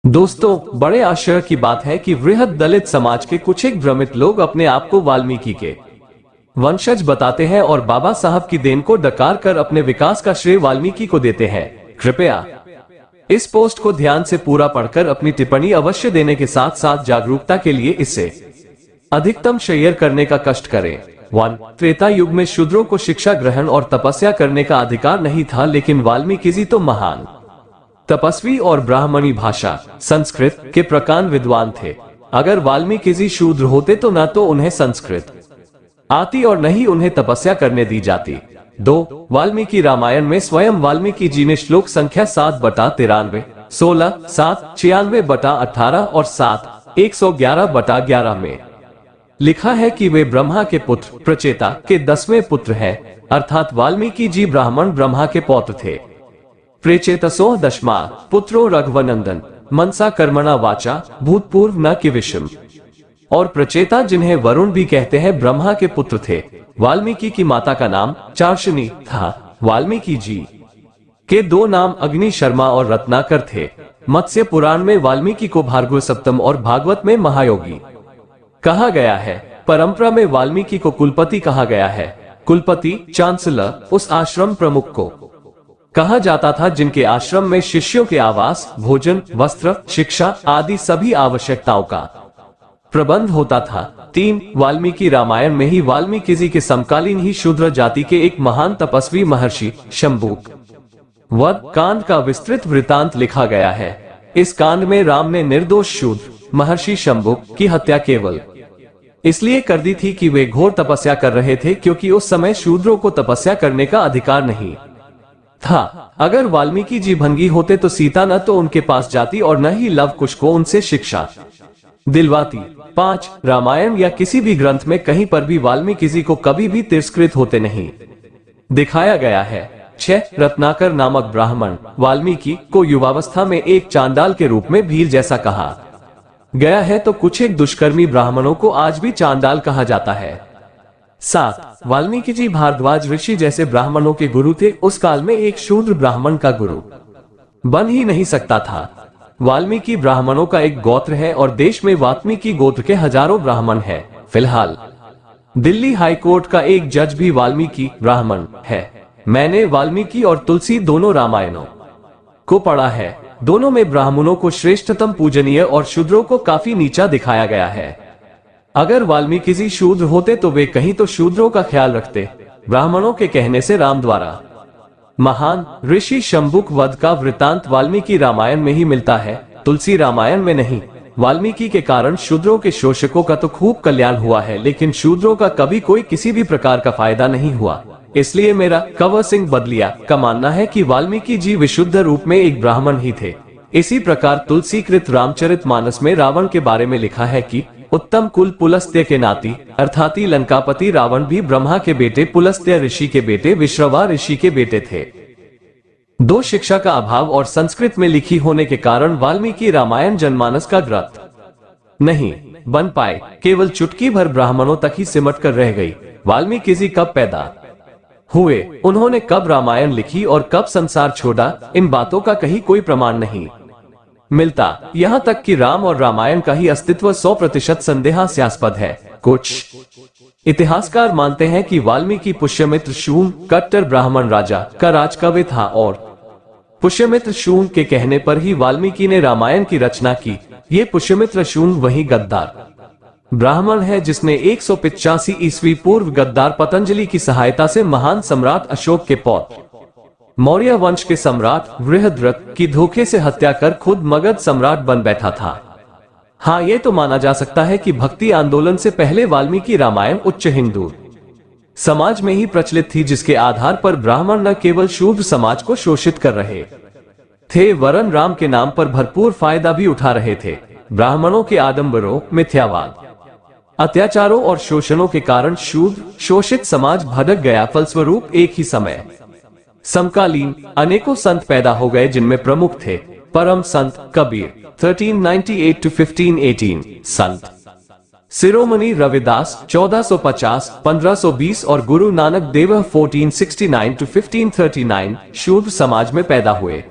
दोस्तों, बड़े आश्चर्य की बात है कि वृहद दलित समाज के कुछ एक भ्रमित लोग अपने आप को वाल्मीकि के वंशज बताते हैं और बाबा साहब की देन को डकार कर अपने विकास का श्रेय वाल्मीकि को देते हैं। कृपया इस पोस्ट को ध्यान से पूरा पढ़कर अपनी टिप्पणी अवश्य देने के साथ साथ जागरूकता के लिए इसे अधिकतम शेयर करने का कष्ट करें। 1. त्रेता युग में शूद्रों को शिक्षा ग्रहण और तपस्या करने का अधिकार नहीं था, लेकिन वाल्मीकि जी तो महान तपस्वी और ब्राह्मणी भाषा संस्कृत के प्रकांड विद्वान थे। अगर वाल्मीकि जी शूद्र होते तो न तो उन्हें संस्कृत आती और न ही उन्हें तपस्या करने दी जाती। 2. वाल्मीकि रामायण में स्वयं वाल्मीकि जी ने श्लोक संख्या 7/93, 16, 7, 96/18 और 7, 111/11 में लिखा है कि वे ब्रह्मा के पुत्र प्रचेता के 10वें पुत्र हैं, अर्थात वाल्मीकि जी ब्राह्मण ब्रह्मा के पौत्र थे। प्रेचेतसो दशमा पुत्रो रघुवनंदन मनसा कर्मणा वाचा भूतपूर्व न किविषम। और प्रचेता, जिन्हें वरुण भी कहते हैं, ब्रह्मा के पुत्र थे। वाल्मीकि की माता का नाम चार्षणी था। वाल्मीकि जी के दो नाम अग्नि शर्मा और रत्नाकर थे। मत्स्य पुराण में वाल्मीकि को भार्गव सप्तम और भागवत में महायोगी कहा गया है। परंपरा में वाल्मीकि को कुलपति कहा गया है। कुलपति चांसलर उस आश्रम प्रमुख को कहा जाता था जिनके आश्रम में शिष्यों के आवास, भोजन, वस्त्र, शिक्षा आदि सभी आवश्यकताओं का प्रबंध होता था। 3. वाल्मीकि रामायण में ही वाल्मीकि जी के समकालीन ही शूद्र जाति के एक महान तपस्वी महर्षि शंभुक वध कांड का विस्तृत वृतांत लिखा गया है। इस कांड में राम ने निर्दोष शूद्र महर्षि शंभुक की हत्या केवल इसलिए कर दी थी कि वे घोर तपस्या कर रहे थे, क्योंकि उस समय शूद्रों को तपस्या करने का अधिकार नहीं था। अगर वाल्मीकि जी भंगी होते तो सीता न तो उनके पास जाती और न ही लव कुश को उनसे शिक्षा दिलवाती। 5. रामायण या किसी भी ग्रंथ में कहीं पर भी वाल्मीकि जी को कभी भी तिरस्कृत होते नहीं दिखाया गया है। 6. रत्नाकर नामक ब्राह्मण वाल्मीकि को युवावस्था में एक चांडाल के रूप में भील जैसा कहा गया है, तो कुछ एक दुष्कर्मी ब्राह्मणों को आज भी चांडाल कहा जाता है। 7. वाल्मीकि जी भारद्वाज ऋषि जैसे ब्राह्मणों के गुरु थे। उस काल में एक शूद्र ब्राह्मण का गुरु बन ही नहीं सकता था। वाल्मीकि ब्राह्मणों का एक गोत्र है और देश में वाल्मीकि गोत्र के हजारों ब्राह्मण हैं। फिलहाल दिल्ली हाईकोर्ट का एक जज भी वाल्मीकि ब्राह्मण है। मैंने वाल्मीकि और तुलसी दोनों रामायणों को पढ़ा है। दोनों में ब्राह्मणों को श्रेष्ठतम पूजनीय और शूद्रों को काफी नीचा दिखाया गया है। अगर वाल्मीकि जी शूद्र होते तो वे कहीं तो शूद्रों का ख्याल रखते। ब्राह्मणों के कहने से राम द्वारा महान ऋषि शंभुक वध का वृतांत वाल्मीकि रामायण में ही मिलता है, तुलसी रामायण में नहीं। वाल्मीकि के कारण शूद्रों के शोषकों का तो खूब कल्याण हुआ है, लेकिन शूद्रों का कभी कोई किसी भी प्रकार का फायदा नहीं हुआ। इसलिए मेरा कंवर सिंह बदलिया का मानना है कि वाल्मीकि जी विशुद्ध रूप में एक ब्राह्मण ही थे। इसी प्रकार तुलसीकृत रामचरितमानस में रावण के बारे में लिखा है कि उत्तम कुल पुलस्त्य के नाती, अर्थात लंकापति रावण भी ब्रह्मा के बेटे पुलस्त्य ऋषि के बेटे विश्रवा ऋषि के बेटे थे। 2. शिक्षा का अभाव और संस्कृत में लिखी होने के कारण वाल्मीकि रामायण जनमानस का ग्रंथ नहीं बन पाए, केवल चुटकी भर ब्राह्मणों तक ही सिमट कर रह गई। वाल्मीकि जी कब पैदा हुए, उन्होंने कब रामायण लिखी और कब संसार छोड़ा, इन बातों का कहीं कोई प्रमाण नहीं मिलता। यहाँ तक कि राम और रामायण का ही अस्तित्व 100% संदेहास्पद है। कुछ इतिहासकार मानते हैं कि वाल्मीकि पुष्यमित्र शून कट्टर ब्राह्मण राजा का राजकवि था और पुष्यमित्र शून के कहने पर ही वाल्मीकि ने रामायण की रचना की। ये पुष्यमित्र शून वही गद्दार ब्राह्मण है जिसने 185 ईस्वी पूर्व गद्दार पतंजलि की सहायता से महान सम्राट अशोक के पौत्र मौर्य वंश के सम्राट बृहद्रथ की धोखे से हत्या कर खुद मगध सम्राट बन बैठा था। हाँ, ये तो माना जा सकता है कि भक्ति आंदोलन से पहले वाल्मीकि रामायण उच्च हिंदू समाज में ही प्रचलित थी, जिसके आधार पर ब्राह्मण न केवल शूद्र समाज को शोषित कर रहे थे, वरन राम के नाम पर भरपूर फायदा भी उठा रहे थे। ब्राह्मणों के आडंबरों, मिथ्यावाद, अत्याचारों और शोषणों के कारण शूद्र शोषित समाज भटक गया। फलस्वरूप एक ही समय समकालीन अनेकों संत पैदा हो गए, जिनमें प्रमुख थे परम संत कबीर 1398 to 1518, संत शिरोमणि रविदास 1450 1520 और गुरु नानक देव 1469 to 1539 शूद्र समाज में पैदा हुए।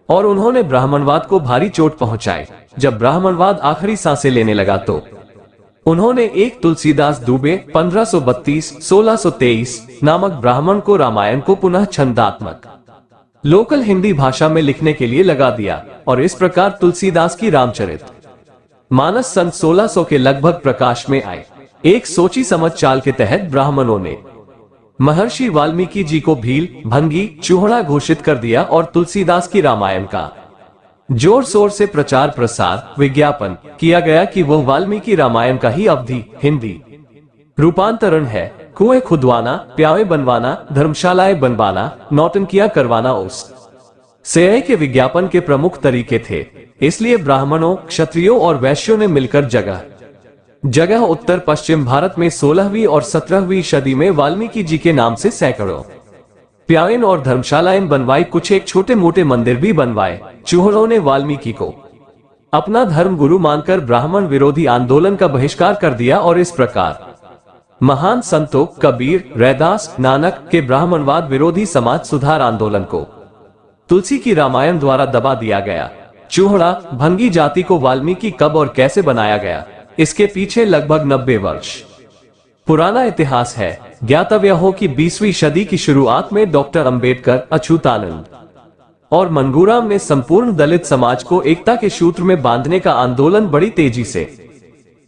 और उन्होंने ब्राह्मणवाद को भारी चोट पहुंचाई। जब ब्राह्मणवाद आखिरी सांसें लेने लगा तो उन्होंने एक तुलसीदास दुबे 1532-1623 नामक ब्राह्मण को रामायण को पुनः छंदात्मक लोकल हिंदी भाषा में लिखने के लिए लगा दिया और इस प्रकार तुलसीदास की रामचरित मानस सन 1600 के लगभग प्रकाश में आए। एक सोची समझ चाल के तहत ब्राह्मणों ने महर्षि वाल्मीकि जी को भील, भंगी, चूहड़ा घोषित कर दिया और तुलसीदास की रामायण का जोर शोर से प्रचार प्रसार विज्ञापन किया गया कि वह वाल्मीकि रामायण का ही अवधि हिंदी रूपांतरण है। कुएं खुदवाना, प्यावे बनवाना, धर्मशालाएं बनवाना, नौटंकियां करवाना उस सेय के विज्ञापन के प्रमुख तरीके थे। इसलिए ब्राह्मणों, क्षत्रियों और वैश्यों ने मिलकर जगह जगह उत्तर पश्चिम भारत में 16वीं और 17वीं सदी में वाल्मीकि जी के नाम से सैकड़ों प्यावेन और धर्मशालाएं बनवाई। कुछ एक छोटे मोटे मंदिर भी बनवाए। चूहड़ों ने वाल्मीकि को अपना धर्म गुरु मानकर ब्राह्मण विरोधी आंदोलन का बहिष्कार कर दिया और इस प्रकार महान संतों कबीर, रैदास, नानक के ब्राह्मणवाद विरोधी समाज सुधार आंदोलन को तुलसी की रामायण द्वारा दबा दिया गया। चूहड़ा, भंगी जाति को वाल्मीकि कब और कैसे बनाया गया, इसके पीछे लगभग 90 वर्ष पुराना इतिहास है। ज्ञातव्य हो कि 20वीं सदी की शुरुआत में डॉक्टर अंबेडकर, अच्युतानंद और मंगूराम ने संपूर्ण दलित समाज को एकता के सूत्र में बांधने का आंदोलन बड़ी तेजी से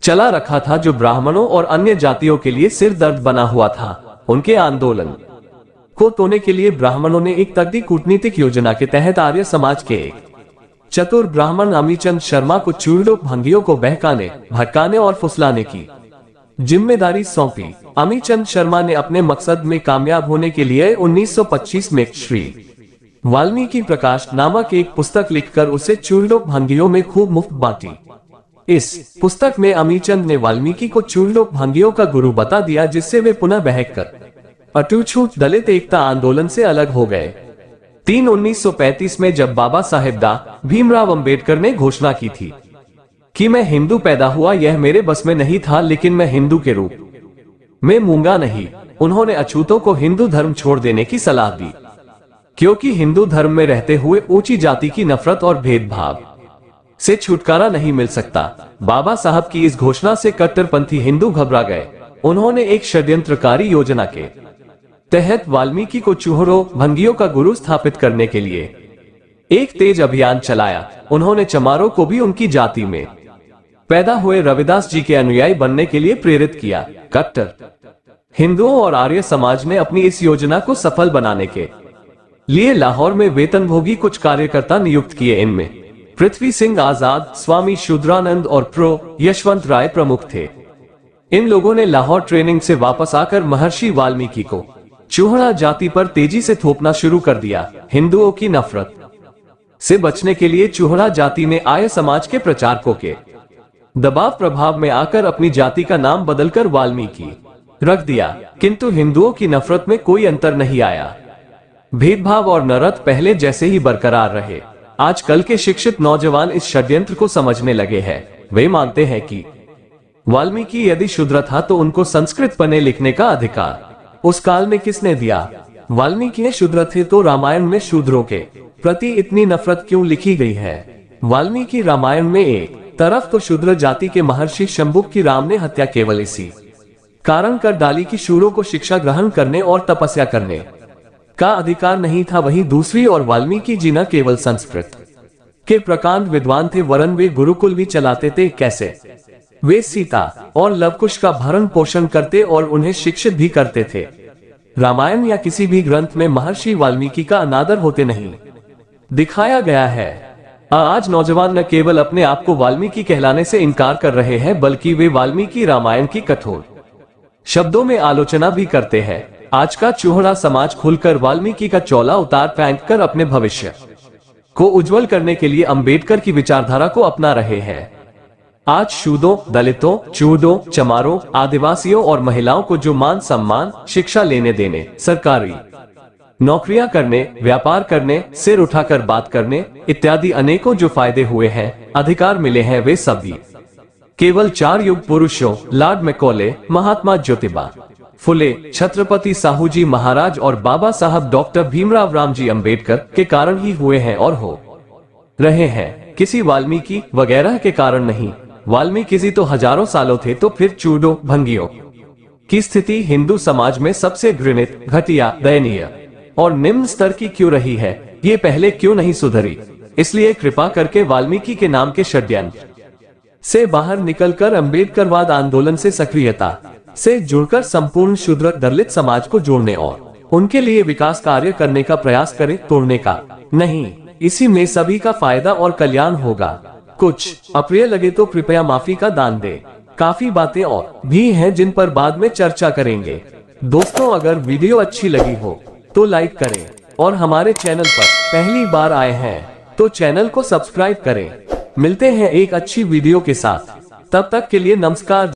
चला रखा था, जो ब्राह्मणों और अन्य जातियों के लिए सिर दर्द बना हुआ था। उनके आंदोलन को तोड़ने के लिए ब्राह्मणों ने एक तगड़ी कूटनीतिक योजना के तहत आर्य समाज के एक चतुर ब्राह्मण अमीचंद शर्मा को चूड़ों भंगियों को बहकाने, भटकाने और फुसलाने की जिम्मेदारी सौंपी। अमीचंद शर्मा ने अपने मकसद में कामयाब होने के लिए 1925 में श्री वाल्मीकि प्रकाश नामक एक पुस्तक लिखकर उसे चूड़ों भंगियों में खूब मुफ्त बांटी। इस पुस्तक में अमीचंद ने वाल्मीकि को चूड़ों भंगियों का गुरु बता दिया, जिससे वे पुनः बहककर अटूट दलित एकता आंदोलन से अलग हो गए। 1935 में जब बाबा साहेब डॉ. भीमराव अंबेडकर ने घोषणा की थी कि मैं हिंदू पैदा हुआ, यह मेरे बस में नहीं था, लेकिन मैं हिंदू के रूप में मूंगा नहीं। उन्होंने अछूतों को हिंदू धर्म छोड़ देने की सलाह दी, क्योंकि हिंदू धर्म में रहते हुए ऊंची जाति की नफरत और भेदभाव से छुटकारा नहीं मिल सकता। बाबा साहब की इस घोषणा से कट्टरपंथी हिंदू घबरा गए। उन्होंने एक षड्यंत्रकारी योजना के तहत वाल्मीकि को चूहड़ों भंगियों का गुरु स्थापित करने के लिए एक तेज अभियान चलाया। उन्होंने चमारों को भी उनकी जाति में पैदा हुए रविदास जी के अनुयायी बनने के लिए प्रेरित किया। कट्टर हिंदुओं और आर्य समाज ने अपनी इस योजना को सफल बनाने के लिए लाहौर में वेतनभोगी कुछ कार्यकर्ता नियुक्त किए। इनमें पृथ्वी सिंह आजाद, स्वामी शुद्रानंद और प्रो यशवंत राय प्रमुख थे। इन लोगों ने लाहौर ट्रेनिंग से वापस आकर महर्षि वाल्मीकि को चूहड़ा जाति पर तेजी से थोपना शुरू कर दिया। हिंदुओं की नफरत से बचने के लिए चूहड़ा जाति ने आर्य समाज के प्रचारकों के दबाव प्रभाव में आकर अपनी जाति का नाम बदलकर वाल्मीकि रख दिया, किंतु हिंदुओं की नफरत में कोई अंतर नहीं आया। भेदभाव और नरक पहले जैसे ही बरकरार रहे। आजकल के शिक्षित नौजवान इस षड्यंत्र को समझने लगे हैं। वे मानते हैं कि वाल्मीकि यदि शूद्र था तो उनको संस्कृत पढ़ने लिखने का अधिकार उस काल में किसने दिया? वाल्मीकि शूद्र थे तो रामायण में शूद्रों के प्रति इतनी नफरत क्यों लिखी गई है? वाल्मीकि रामायण में एक तरफ तो शूद्र जाति के महर्षि शंभुक की राम ने हत्या केवल इसी कारण कर डाली कि शूरों को शिक्षा ग्रहण करने और तपस्या करने का अधिकार नहीं था, वहीं दूसरी और वाल्मीकि जी न केवल संस्कृत के प्रकांड विद्वान थे वरन वे गुरुकुल भी चलाते थे। कैसे? वे सीता और लवकुश का भरण पोषण करते और उन्हें शिक्षित भी करते थे। रामायण या किसी भी ग्रंथ में महर्षि वाल्मीकि का अनादर होते नहीं दिखाया गया है। आज नौजवान न केवल अपने आप को वाल्मीकि कहलाने से इनकार कर रहे हैं, बल्कि वे वाल्मीकि रामायण की कठोर शब्दों में आलोचना भी करते हैं। आज का चूहड़ा समाज खुलकर वाल्मीकि का चौला उतार फेंक कर अपने भविष्य को उज्जवल करने के लिए अंबेडकर की विचारधारा को अपना रहे हैं। आज शूद्रों, दलितों, चूड़ों, चमारों, आदिवासियों और महिलाओं को जो मान सम्मान, शिक्षा लेने देने, सरकारी नौकरियां करने, व्यापार करने, सिर उठाकर बात करने इत्यादि अनेकों जो फायदे हुए हैं, अधिकार मिले हैं, वे सभी केवल 4 युग पुरुषों लॉर्ड मैकॉले, महात्मा ज्योतिबा फुले, छत्रपति साहू जी महाराज और बाबा साहब डॉक्टर भीमराव रामजी अंबेडकर के कारण ही हुए हैं और हो रहे हैं, किसी वाल्मीकि वगैरह के कारण नहीं। वाल्मीकि जी तो हजारों सालों थे, तो फिर चूडों भंगियों की स्थिति हिंदू समाज में सबसे घृणित, घटिया, दयनीय और निम्न स्तर की क्यों रही है? ये पहले क्यों नहीं सुधरी? इसलिए कृपा करके वाल्मीकि के नाम के षड्यंत्र से बाहर निकलकर अम्बेडकरवाद आंदोलन से सक्रियता से जुड़कर संपूर्ण शूद्र दलित समाज को जोड़ने और उनके लिए विकास कार्य करने का प्रयास करें, तोड़ने का नहीं। इसी में सभी का फायदा और कल्याण होगा। कुछ अप्रिय लगे तो कृपया माफी का दान दे। काफी बातें और भी हैं जिन पर बाद में चर्चा करेंगे। दोस्तों, अगर वीडियो अच्छी लगी हो तो लाइक करें और हमारे चैनल पर पहली बार आए हैं तो चैनल को सब्सक्राइब करें। मिलते हैं एक अच्छी वीडियो के साथ, तब तक के लिए नमस्कार।